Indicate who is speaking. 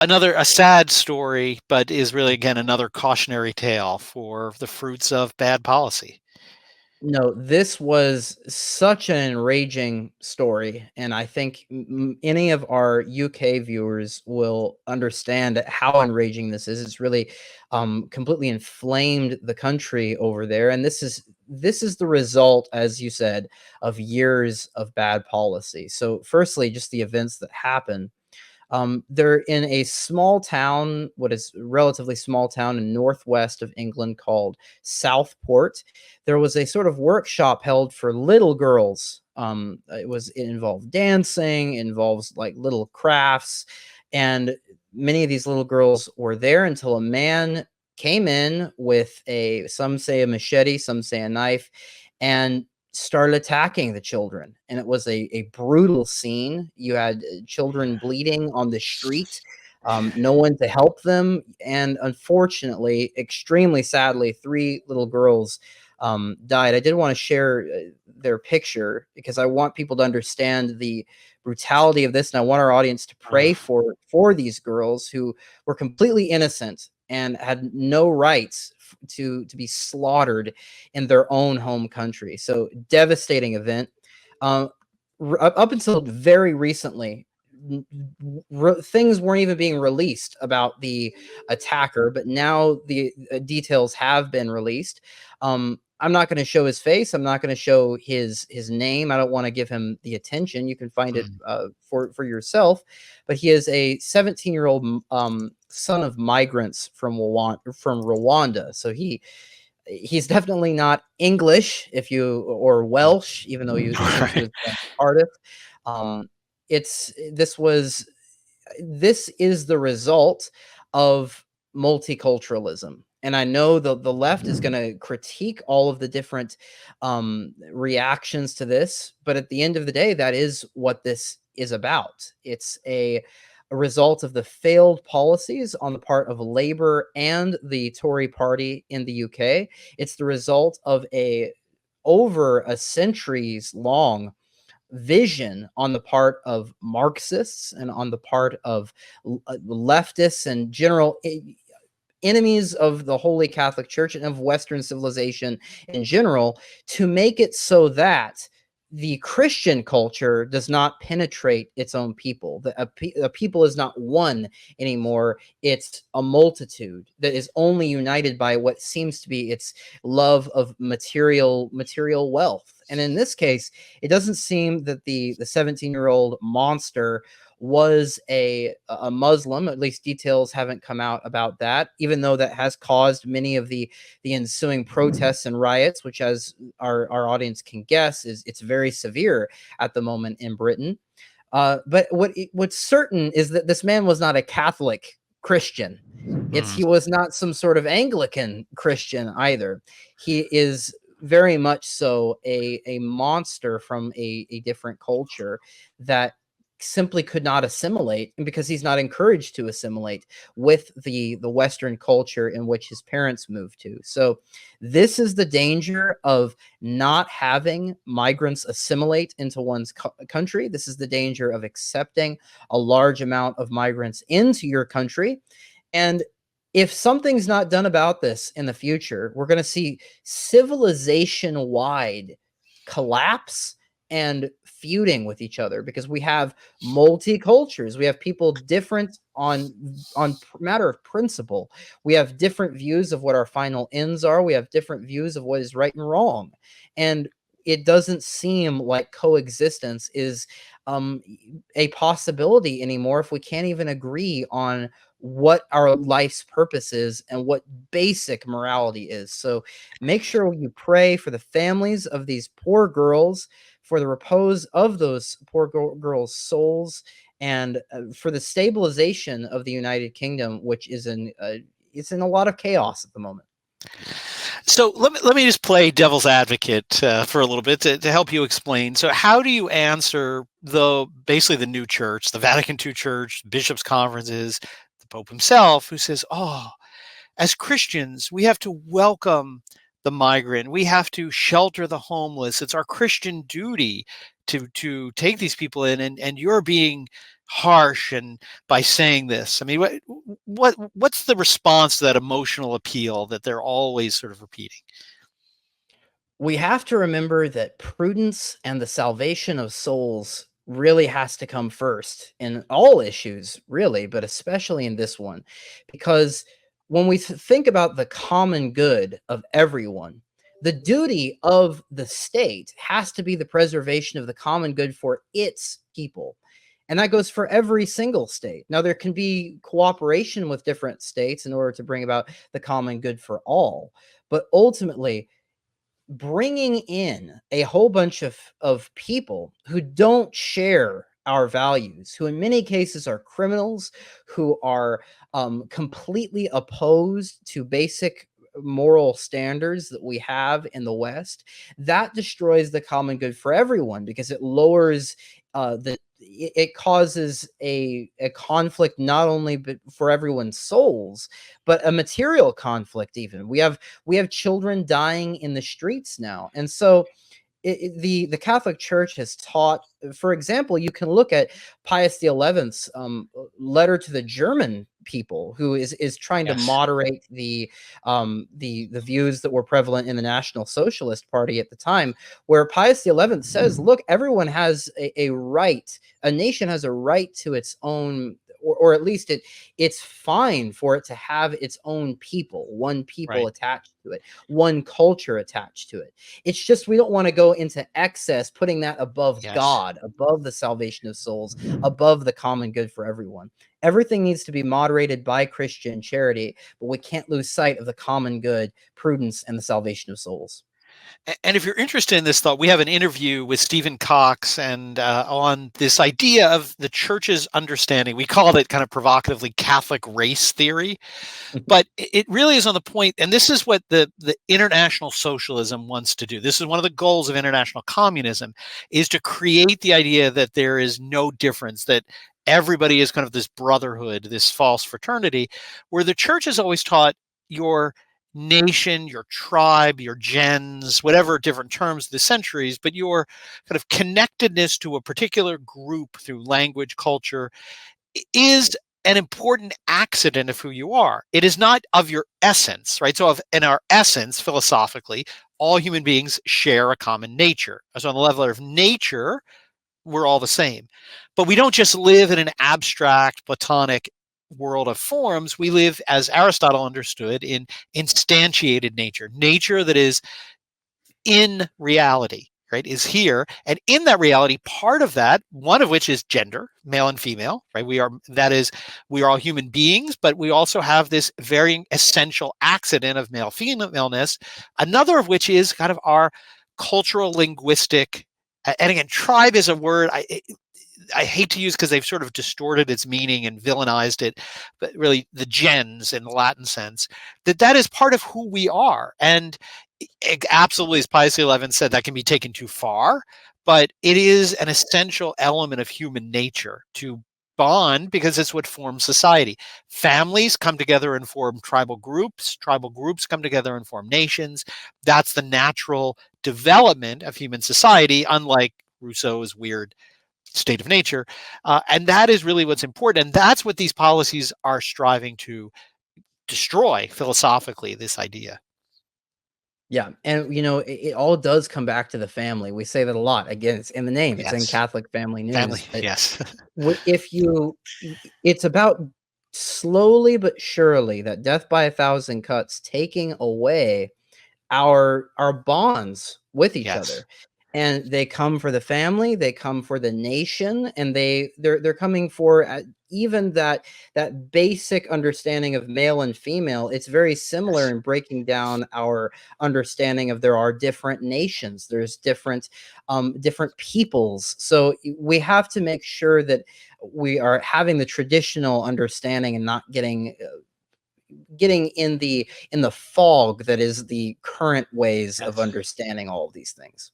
Speaker 1: A sad story, but is really, again, another cautionary tale for the fruits of bad policy.
Speaker 2: No, this was such an enraging story, and I think any of our UK viewers will understand how enraging this is. It's really completely inflamed the country over there, and this is the result, as you said, of years of bad policy. So, firstly, just the events that happened. They're in a small town, what is a relatively small town in northwest of England called Southport. There was a sort of workshop held for little girls. It involved dancing, involves like little crafts, and many of these little girls were there until a man came in with some say a machete, some say a knife, and started attacking the children. And it was a brutal scene. You had children bleeding on the street, no one to help them. And unfortunately, extremely sadly, three little girls died. I did want to share their picture because I want people to understand the brutality of this, and I want our audience to pray for these girls who were completely innocent and had no rights to be slaughtered in their own home country. So devastating event. Um, up until very recently, things weren't even being released about the attacker, but now the details have been released. I'm not going to show his face. I'm not going to show his name. I don't want to give him the attention. You can find it for yourself. But he is a 17-year-old son of migrants from Rwanda. So he's definitely not English, or Welsh, even though he seems to have been Cardiff. It's this is the result of multiculturalism. And I know the left is going to critique all of the different reactions to this, but at the end of the day, that is what this is about. It's a result of the failed policies on the part of Labour and the Tory party in the UK. It's the result of over a centuries long vision on the part of Marxists and on the part of leftists and general enemies of the Holy Catholic Church and of Western civilization in general, to make it so that the Christian culture does not penetrate its own people. A people is not one anymore. It's a multitude that is only united by what seems to be its love of material wealth. And in this case, it doesn't seem that the 17-year-old monster was a Muslim. At least details haven't come out about that, even though that has caused many of the ensuing protests and riots, which, as our audience can guess, it's very severe at the moment in Britain. But what's certain is that this man was not a Catholic Christian. He was not some sort of Anglican Christian either. He is very much so a monster from a different culture that simply could not assimilate, and because he's not encouraged to assimilate with the Western culture in which his parents moved to. So this is the danger of not having migrants assimilate into one's country. This is the danger of accepting a large amount of migrants into your country. And if something's not done about this in the future, we're going to see civilization-wide collapse and feuding with each other, because we have multi-cultures. We have people different on matter of principle. We have different views of what our final ends are. We have different views of what is right and wrong. And it doesn't seem like coexistence is a possibility anymore if we can't even agree on what our life's purpose is and what basic morality is. So make sure you pray for the families of these poor girls, for the repose of those poor girls' souls, and for the stabilization of the United Kingdom, which is it's in a lot of chaos at the moment.
Speaker 1: So let me just play devil's advocate for a little bit to help you explain. So how do you answer basically the new church, the Vatican II church, bishops' conferences, the Pope himself, who says, as Christians, we have to welcome the migrant. We have to shelter the homeless. It's our Christian duty to take these people in, and you're being harsh and by saying this? I mean, what's the response to that emotional appeal that they're always sort of repeating?
Speaker 2: We have to remember that prudence and the salvation of souls really has to come first in all issues, really, but especially in this one. Because when we think about the common good of everyone, the duty of the state has to be the preservation of the common good for its people. And that goes for every single state. Now, there can be cooperation with different states in order to bring about the common good for all. But ultimately, bringing in a whole bunch of people who don't share our values, who in many cases are criminals, who are completely opposed to basic moral standards that we have in the West, that destroys the common good for everyone because it lowers it causes a conflict not only for everyone's souls, but a material conflict. Even we have children dying in the streets now, and so the Catholic Church has taught. For example, you can look at Pius XI's letter to the German people, who is trying to
Speaker 1: Yes,
Speaker 2: moderate the views that were prevalent in the National Socialist Party at the time, where Pius XI says, "Look, everyone has a right. A nation has a right to its own." Or at least it's fine for it to have its own people, one people
Speaker 1: right.
Speaker 2: attached to it, one culture attached to it. It's just we don't want to go into excess, putting that above
Speaker 1: Yes.
Speaker 2: God, above the salvation of souls, above the common good for everyone. Everything needs to be moderated by Christian charity, but we can't lose sight of the common good, prudence, and the salvation of souls.
Speaker 1: And if you're interested in this thought, we have an interview with Stephen Cox and on this idea of the church's understanding. We called it kind of provocatively Catholic race theory, but it really is on the point, and this is what the international socialism wants to do. This is one of the goals of international communism, is to create the idea that there is no difference, that everybody is kind of this brotherhood, this false fraternity, where the church has always taught your nation, your tribe, your gens, whatever different terms of the centuries, but your kind of connectedness to a particular group through language, culture, is an important accident of who you are. It is not of your essence, right? So, in our essence, philosophically, all human beings share a common nature. So, on the level of nature, we're all the same. But we don't just live in an abstract, Platonic world of forms. We live, as Aristotle understood, in instantiated nature, nature that is in reality, right, is here. And in that reality, part of that, one of which is gender, male and female, right? We are all human beings, but we also have this very essential accident of male femaleness. Another of which is kind of our cultural linguistic, and again, tribe is a word I hate to use because they've sort of distorted its meaning and villainized it, but really the gens in the Latin sense, that is part of who we are. And absolutely, as Pius XI said, that can be taken too far, but it is an essential element of human nature to bond because it's what forms society. Families come together and form tribal groups. Tribal groups come together and form nations. That's the natural development of human society, unlike Rousseau's weird state of nature. And that is really what's important. And that's what these policies are striving to destroy philosophically, this idea.
Speaker 2: Yeah, and it all does come back to the family. We say that a lot. Again, it's in the name. It's in
Speaker 1: Yes.
Speaker 2: Catholic Family
Speaker 1: Family.
Speaker 2: News. But
Speaker 1: Yes.
Speaker 2: if it's about slowly but surely that death by a thousand cuts taking away our bonds with each
Speaker 1: Yes.
Speaker 2: other. And they come for the family, they come for the nation, and they're coming for even that basic understanding of male and female. It's very similar
Speaker 1: Yes.
Speaker 2: in breaking down our understanding of there are different nations, there's different peoples. So we have to make sure that we are having the traditional understanding and not getting in the fog that is the current ways of
Speaker 1: Yes.
Speaker 2: understanding all of these things.